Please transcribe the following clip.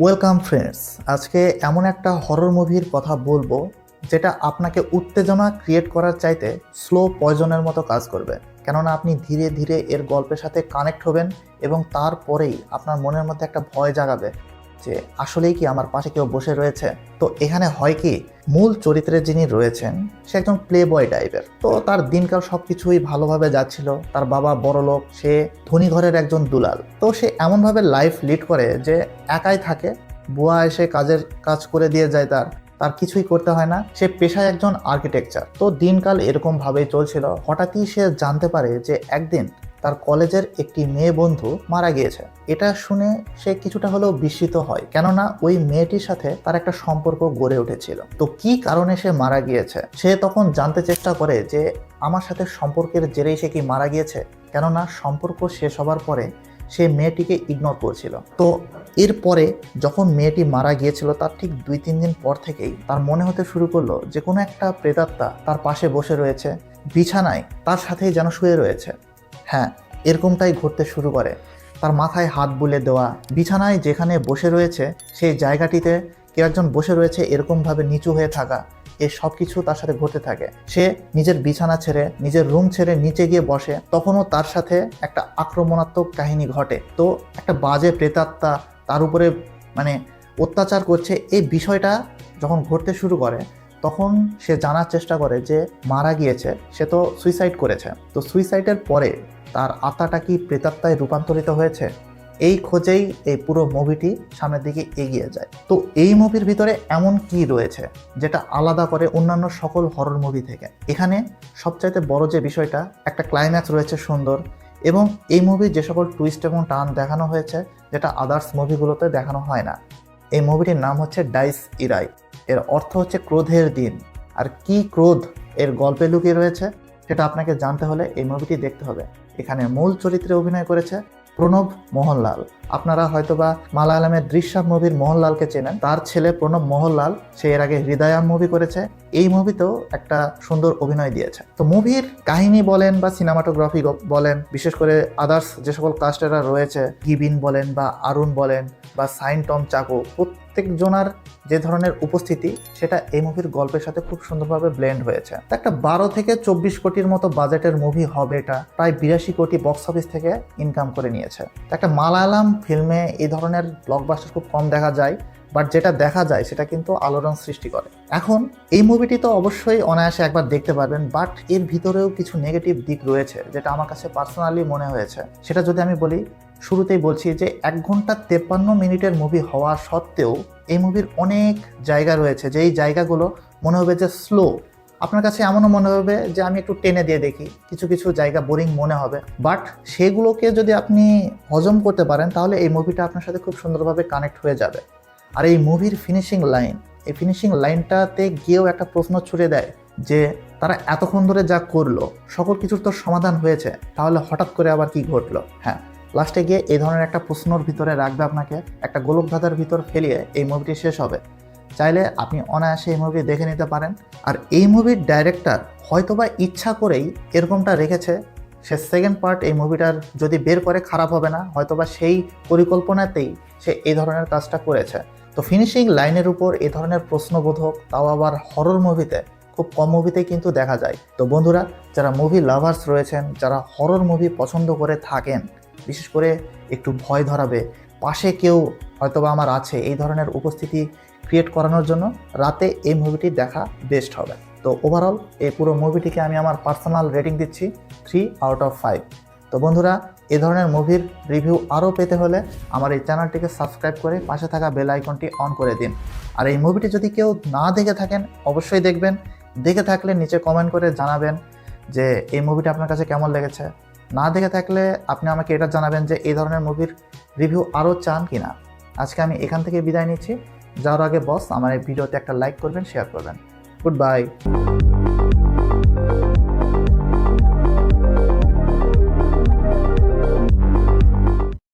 Welcome friends, আজকে এমন একটা হরর মুভির কথা বলবো যেটা আপনাকে উত্তেজনা ক্রিয়েট করার চাইতে স্লো পয়জনের মতো কাজ করবে। কেননা আপনি ধীরে ধীরে এর গল্পের সাথে কানেক্ট হবেন এবং তারপরেই আপনার মনের মধ্যে একটা ভয় জাগাবে যে আসলেই কি আমার পাশে কেউ বসে রয়েছে। তো এখানে হয় কি, মূল চরিত্রে যিনি রয়েছেন সে একজন প্লে বয় টাইপের। তো তার দিনকাল সব কিছুই ভালোভাবে যাচ্ছিল, তার বাবা বড়লোক, সে ধনী ঘরের একজন দুলাল। তো সে এমনভাবে লাইফ লিড করে যে একাই থাকে, বুয়া এসে কাজ করে দিয়ে যায়, তার তার কিছুই করতে হয় না। সে পেশায় একজন আর্কিটেকচার। তো দিনকাল এরকম ভাবেই চলছিল। হঠাৎই সে জানতে পারে যে একদিন তার কলেজের একটি মেয়ে বন্ধু মারা গিয়েছে। এটা শুনে সে কিছুটা হলেও বিস্মিত হয়, কেননা ওই মেয়েটির সাথে তার একটা সম্পর্ক গড়ে উঠেছিল। তো কি কারণে সে মারা গিয়েছে সে তখন জানতে চেষ্টা করে যে আমার সাথে সম্পর্কের জেরেই সে কি মারা গিয়েছে, কেননা সম্পর্ক শেষ হবার পরে সে মেয়েটিকে ইগনোর করছিল। তো এরপরে যখন মেয়েটি মারা গিয়েছিল তার ঠিক 2-3 দিন পর থেকেই তার মনে হতে শুরু করলো যে কোনো একটা প্রেতাত্মা তার পাশে বসে রয়েছে, বিছানায় তার সাথেই যেন শুয়ে রয়েছে। হ্যাঁ, এরকমটাই ঘটতে শুরু করে। তার মাথায় হাত বুলে দেওয়া, বিছানায় যেখানে বসে রয়েছে সেই জায়গাটিতে কেউ একজন বসে রয়েছে এরকমভাবে নিচু হয়ে থাকা, এ সব কিছু তার সাথে ঘটতে থাকে। সে নিজের বিছানা ছেড়ে, নিজের রুম ছেড়ে নিচে গিয়ে বসে, তখনও তার সাথে একটা আক্রমণাত্মক কাহিনী ঘটে। তো একটা বাজে প্রেতাত্মা তার উপরে মানে অত্যাচার করছে, এই বিষয়টা যখন ঘটতে শুরু করে তখন সে জানার চেষ্টা করে যে মারা গিয়েছে, সে তো সুইসাইড করেছে। তো সুইসাইডের পরে তার আত্মাটা কি প্রেতাত্মায় রূপান্তরিত হয়েছে, এই খোঁজেই এই পুরো মুভিটি সামনের দিকে এগিয়ে যায়। তো এই মুভির ভিতরে এমন কি রয়েছে যেটা আলাদা করে অন্যান্য সকল হরর মুভি থেকে? এখানে সবচাইতে বড় যে বিষয়টা, একটা ক্লাইম্যাক্স রয়েছে সুন্দর, এবং এই মুভির যে সকল টুইস্ট এবং টার্ন দেখানো হয়েছে যেটা আদার্স মুভিগুলোতে দেখানো হয় না। এই মুভিটির নাম হচ্ছে ডাইস ইরাই। এর অর্থ হচ্ছে ক্রোধের দিন। আর কি ক্রোধ এর গল্পে লুকিয়ে রয়েছে সেটা আপনাকে জানতে হলে এই মুভিটি দেখতে হবে। এখানে মূল চরিত্রে অভিনয় করেছে প্রণব মোহনলাল। আপনারা হয়তোবা মালায়ালামের দৃশ্যম মুভির মোহনলালকে চেনেন, তার ছেলে প্রণব মোহনলাল। সে এর আগে হৃদয়াম মুভি করেছে, এই মুভিতেও একটা সুন্দর অভিনয় দিয়েছে। তো মুভির কাহিনী বলেন বা সিনেমাটোগ্রাফি বলেন, বিশেষ করে আদার্স যে সকল কাস্টেরা রয়েছে, গিবিন বলেন বা আরুণ বলেন বা সাইন টম চাকো, প্রত্যেকজনার যে ধরনের উপস্থিতি সেটা এই মুভির গল্পের সাথে খুব সুন্দরভাবে ব্লেন্ড হয়েছে। একটা 12 থেকে 24 কোটির মতো বাজেটের মুভি হবে এটা, প্রায় 82 কোটি বক্স অফিস থেকে ইনকাম করে নিয়েছে। একটা মালায়ালাম ফিল্মে এই ধরনের ব্লকবাস্টার খুব কম দেখা যায়, বাট যেটা দেখা যায় সেটা কিন্তু আলোড়ন সৃষ্টি করে। এখন এই মুভিটি তো অবশ্যই অনায়াসে একবার দেখতে পারবেন, বাট এর ভিতরেও কিছু নেগেটিভ দিক রয়েছে যেটা আমার কাছে পার্সোনালি মনে হয়েছে। সেটা যদি আমি বলি, শুরুতেই বলছি যে 1 ঘন্টা 53 মিনিটের মুভি হওয়া সত্ত্বেও এই মুভির অনেক জায়গা রয়েছে যে এই জায়গাগুলো মনে হবে যে স্লো। আপনার কাছে এমনও মনে হবে যে আমি একটু টেনে দিয়ে দেখি, কিছু কিছু জায়গা বোরিং মনে হবে, বাট সেগুলোকে যদি আপনি হজম করতে পারেন তাহলে এই মুভিটা আপনার সাথে খুব সুন্দরভাবে কানেক্ট হয়ে যাবে। আর এই মুভির ফিনিশিং লাইন, এই ফিনিশিং লাইনটাতে গিয়েও একটা প্রশ্ন ছুড়ে দেয় যে তারা এতক্ষণ ধরে যা করলো সকল কিছুর তো সমাধান হয়েছে, তাহলে হঠাৎ করে আবার কি ঘটলো। হ্যাঁ, লাস্টে গিয়ে এই ধরনের একটা প্রশ্নর ভিতরে রাখবে আপনাকে, একটা গোলকধাঁধার ভিতর ফেলিয়ে এই মুভিটি শেষ হবে। চাইলে আপনি অনায়াসে এই মুভি দেখে নিতে পারেন। আর এই মুভির ডাইরেক্টর হয়তোবা ইচ্ছা করেই এরকমটা রেখেছে, সে সেকেন্ড পার্ট এই মুভিটার যদি বের করে খারাপ হবে না, হয়তোবা সেই পরিকল্পনাতেই সে এই ধরনের কাজটা করেছে। তো ফিনিশিং লাইনের উপর এই ধরনের প্রশ্নবোধক, তাও আবার হরর মুভিতে খুব কম মুভিতেই কিন্তু দেখা যায়। তো বন্ধুরা, যারা মুভি লাভার্স রয়েছেন, যারা হরর মুভি পছন্দ করে থাকেন, বিশেষ করে একটু ভয় ধরাবে, পাশে কেউ হয়তোবা আমার আছে, এই ধরনের উপস্থিতি ক্রিয়েট করানোর জন্য রাতে এই মুভিটি দেখা বেস্ট হবে। তো ওভারঅল এই পুরো মুভিটিকে আমি আমার পার্সোনাল রেটিং দিচ্ছি 3/5। তো বন্ধুরা, এ ধরনের মুভির রিভিউ আরও পেতে হলে আমার এই চ্যানেলটিকে সাবস্ক্রাইব করে পাশে থাকা বেল আইকনটি অন করে দিন। আর এই মুভিটি যদি কেউ না দেখে থাকেন অবশ্যই দেখবেন। দেখে থাকলে নিচে কমেন্ট করে জানাবেন যে এই মুভিটা আপনার কাছে কেমন লেগেছে। না দেখে থাকলে আপনি আমাকে এটা জানাবেন যে এই ধরনের মুভির রিভিউ আরও চান কিনা। আজকে আমি এখান থেকে বিদায় নিচ্ছি। যাওয়ার আগে বস, আমার এই ভিডিওতে একটা লাইক করবেন, শেয়ার করবেন। Good bye.